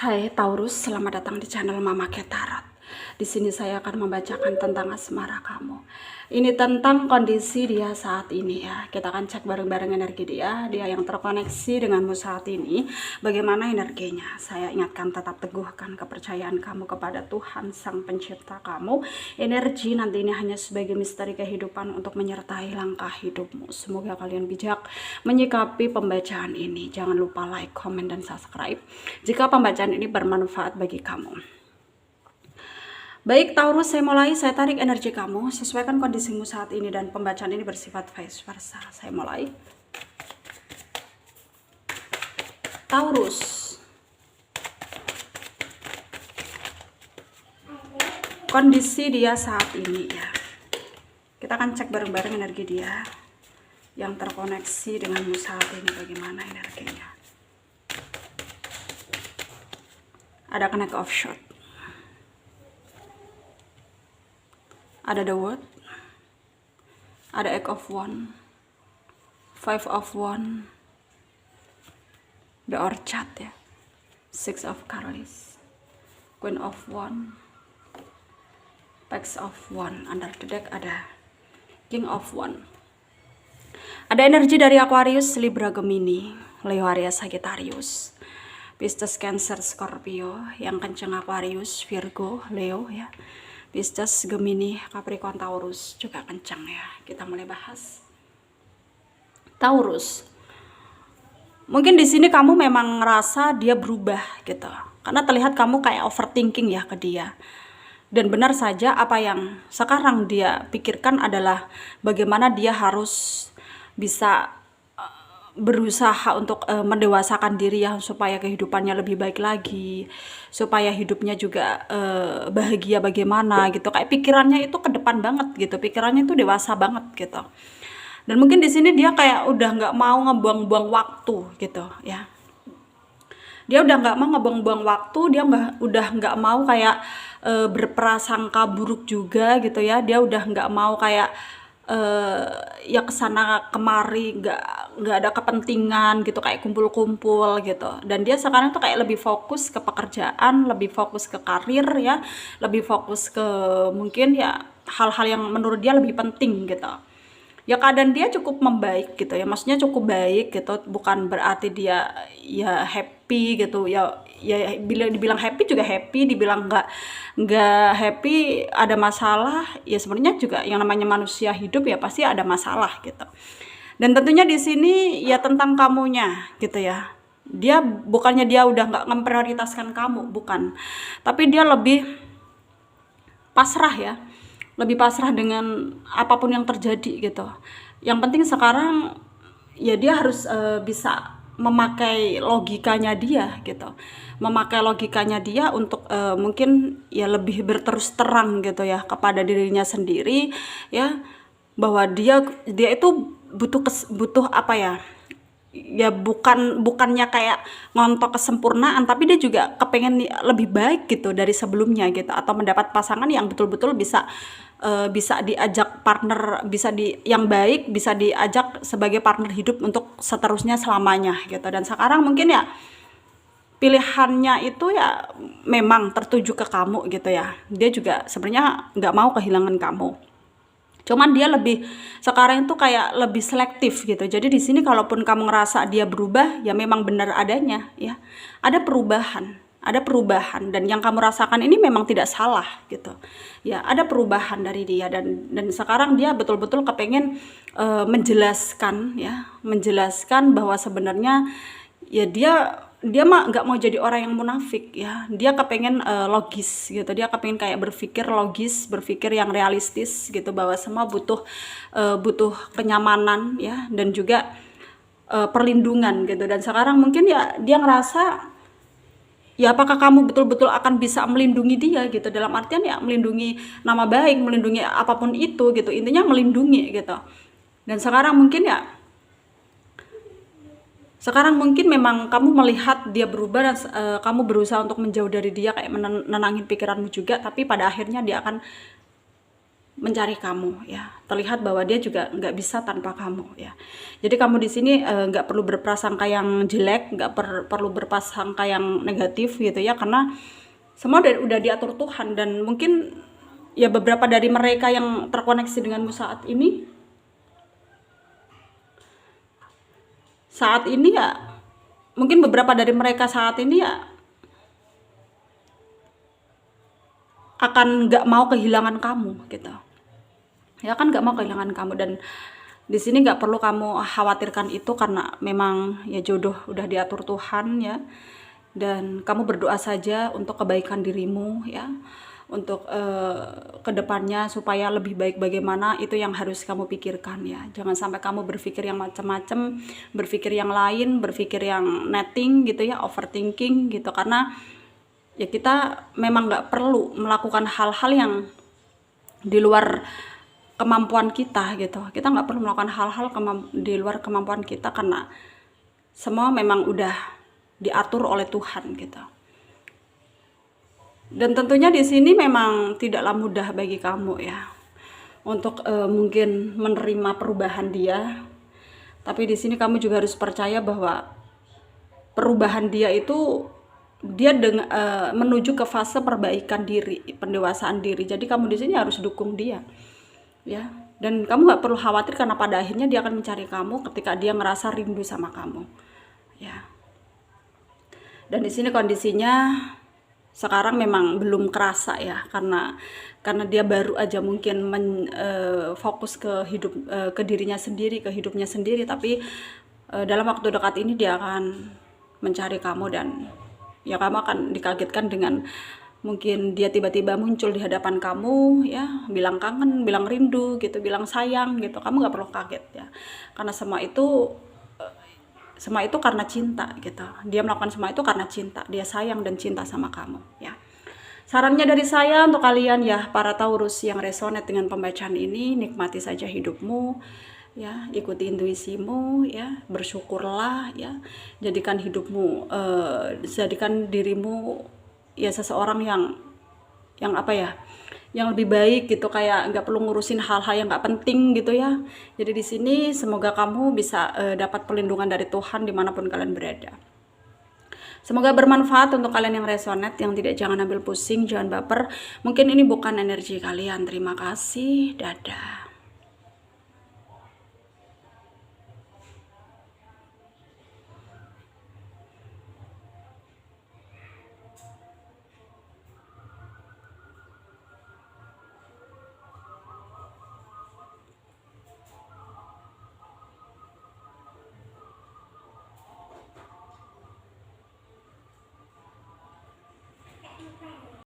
Hai Taurus, selamat datang di channel Mama Tarot. Di sini saya akan membacakan tentang asmara kamu. Ini tentang kondisi dia saat ini ya. Kita akan cek bareng-bareng energi dia yang terkoneksi denganmu saat ini. Bagaimana energinya? Saya ingatkan tetap teguhkan kepercayaan kamu kepada Tuhan Sang Pencipta kamu. Energi nanti ini hanya sebagai misteri kehidupan untuk menyertai langkah hidupmu. Semoga kalian bijak menyikapi pembacaan ini. Jangan lupa like, comment, dan subscribe jika pembacaan ini bermanfaat bagi kamu. Baik Taurus, saya mulai. Saya tarik energi kamu, sesuaikan kondisimu saat ini, dan pembacaan ini bersifat vice versa. Saya mulai. Taurus, kondisi dia saat ini ya. Kita akan cek bareng-bareng energi dia yang terkoneksi denganmu saat ini. Bagaimana energinya? Ada Knight of Swords, ada The World, ada Eight of Wands, Five of Wands, The Orchard ya, Six of Cups, Queen of Wands, Page of Wands. Under the deck ada King of Wands. Ada energi dari Aquarius, Libra, Gemini, Leo, Aries, Sagittarius, Pisces, Cancer, Scorpio, yang kenceng Aquarius, Virgo, Leo ya. Pisces, Gemini, Capricorn, Taurus juga kencang ya. Kita mulai bahas. Taurus, mungkin di sini kamu memang ngerasa dia berubah gitu, karena terlihat kamu kayak overthinking ya ke dia. Dan benar saja, apa yang sekarang dia pikirkan adalah bagaimana dia harus bisa berusaha untuk mendewasakan diri ya, supaya kehidupannya lebih baik lagi, supaya hidupnya juga bahagia bagaimana gitu. Kayak pikirannya itu ke depan banget gitu, pikirannya itu dewasa banget gitu. Dan mungkin di sini dia kayak udah nggak mau ngebuang-buang waktu gitu ya. Dia udah nggak mau ngebuang-buang waktu, dia udah nggak mau kayak berprasangka buruk juga gitu ya. Dia udah nggak mau kayak ya kesana kemari, nggak ada kepentingan gitu, kayak kumpul-kumpul gitu. Dan dia sekarang tuh kayak lebih fokus ke pekerjaan, lebih fokus ke karir ya, lebih fokus ke mungkin ya hal-hal yang menurut dia lebih penting gitu. Ya keadaan dia cukup membaik gitu ya, maksudnya cukup baik gitu, bukan berarti dia ya happy gitu ya. Ya dibilang happy juga happy, dibilang nggak happy ada masalah ya. Sebenarnya juga yang namanya manusia hidup ya pasti ada masalah gitu. Dan tentunya di sini ya tentang kamunya gitu ya. Dia bukannya dia udah nggak memprioritaskan kamu, bukan, tapi dia lebih pasrah ya, lebih pasrah dengan apapun yang terjadi gitu. Yang penting sekarang ya dia harus bisa memakai logikanya dia gitu, memakai logikanya dia untuk mungkin ya lebih berterus terang gitu ya kepada dirinya sendiri ya, bahwa dia itu butuh apa ya, bukannya kayak ngontok kesempurnaan, tapi dia juga kepengen lebih baik gitu dari sebelumnya gitu, atau mendapat pasangan yang betul-betul bisa diajak partner, yang baik, bisa diajak sebagai partner hidup untuk seterusnya selamanya gitu. Dan sekarang mungkin ya pilihannya itu ya memang tertuju ke kamu gitu ya. Dia juga sebenarnya nggak mau kehilangan kamu. Cuman dia lebih sekarang itu kayak lebih selektif gitu. Jadi di sini kalaupun kamu ngerasa dia berubah, ya memang benar adanya ya. Ada perubahan dan yang kamu rasakan ini memang tidak salah gitu. Ya, ada perubahan dari dia, dan sekarang dia betul-betul kepengen menjelaskan bahwa sebenarnya ya dia mah nggak mau jadi orang yang munafik ya. Dia kepengen logis gitu, dia kepengen kayak berpikir logis, berpikir yang realistis gitu, bahwa semua butuh kenyamanan ya, dan juga perlindungan gitu. Dan sekarang mungkin ya dia ngerasa ya apakah kamu betul-betul akan bisa melindungi dia gitu, dalam artian ya melindungi nama baik, melindungi apapun itu gitu, intinya melindungi gitu. Dan sekarang mungkin memang kamu melihat dia berubah, dan kamu berusaha untuk menjauh dari dia, kayak menenangin pikiranmu juga, tapi pada akhirnya dia akan mencari kamu ya. Terlihat bahwa dia juga nggak bisa tanpa kamu ya. Jadi kamu di sini nggak perlu berprasangka yang jelek, nggak perlu berprasangka yang negatif gitu ya, karena semua udah diatur Tuhan. Dan mungkin ya beberapa dari mereka yang terkoneksi denganmu saat ini ya, mungkin beberapa dari mereka saat ini ya akan nggak mau kehilangan kamu gitu ya, kan nggak mau kehilangan kamu. Dan di sini nggak perlu kamu khawatirkan itu, karena memang ya jodoh udah diatur Tuhan ya. Dan kamu berdoa saja untuk kebaikan dirimu ya, untuk kedepannya supaya lebih baik bagaimana, itu yang harus kamu pikirkan ya. Jangan sampai kamu berpikir yang macam-macam, berpikir yang lain, berpikir yang netting gitu ya, overthinking gitu. Karena ya kita memang nggak perlu melakukan hal-hal yang di luar kemampuan kita gitu. Kita nggak perlu melakukan hal-hal di luar kemampuan kita, karena semua memang udah diatur oleh Tuhan gitu. Dan tentunya di sini memang tidaklah mudah bagi kamu ya untuk mungkin menerima perubahan dia. Tapi di sini kamu juga harus percaya bahwa perubahan dia itu dia menuju ke fase perbaikan diri, pendewasaan diri. Jadi kamu di sini harus dukung dia ya. Dan kamu nggak perlu khawatir, karena pada akhirnya dia akan mencari kamu ketika dia ngerasa rindu sama kamu ya. Dan di sini kondisinya sekarang memang belum kerasa ya, karena dia baru aja mungkin fokus ke ke dirinya sendiri, ke hidupnya sendiri. Tapi dalam waktu dekat ini dia akan mencari kamu, dan ya kamu akan dikagetkan dengan mungkin dia tiba-tiba muncul di hadapan kamu ya, bilang kangen, bilang rindu gitu, bilang sayang gitu. Kamu nggak perlu kaget ya, karena semua itu karena cinta gitu. Dia melakukan semua itu karena cinta, dia sayang dan cinta sama kamu ya. Sarannya dari saya untuk kalian ya, para Taurus yang resonate dengan pembacaan ini, nikmati saja hidupmu ya, ikuti intuisimu ya, bersyukurlah ya, jadikan hidupmu jadikan dirimu ya seseorang yang apa ya, yang lebih baik gitu, kayak nggak perlu ngurusin hal-hal yang nggak penting gitu ya. Jadi di sini semoga kamu bisa dapat perlindungan dari Tuhan dimanapun kalian berada. Semoga bermanfaat untuk kalian yang resonate, yang tidak, jangan ambil pusing, jangan baper. Mungkin ini bukan energi kalian. Terima kasih, dadah.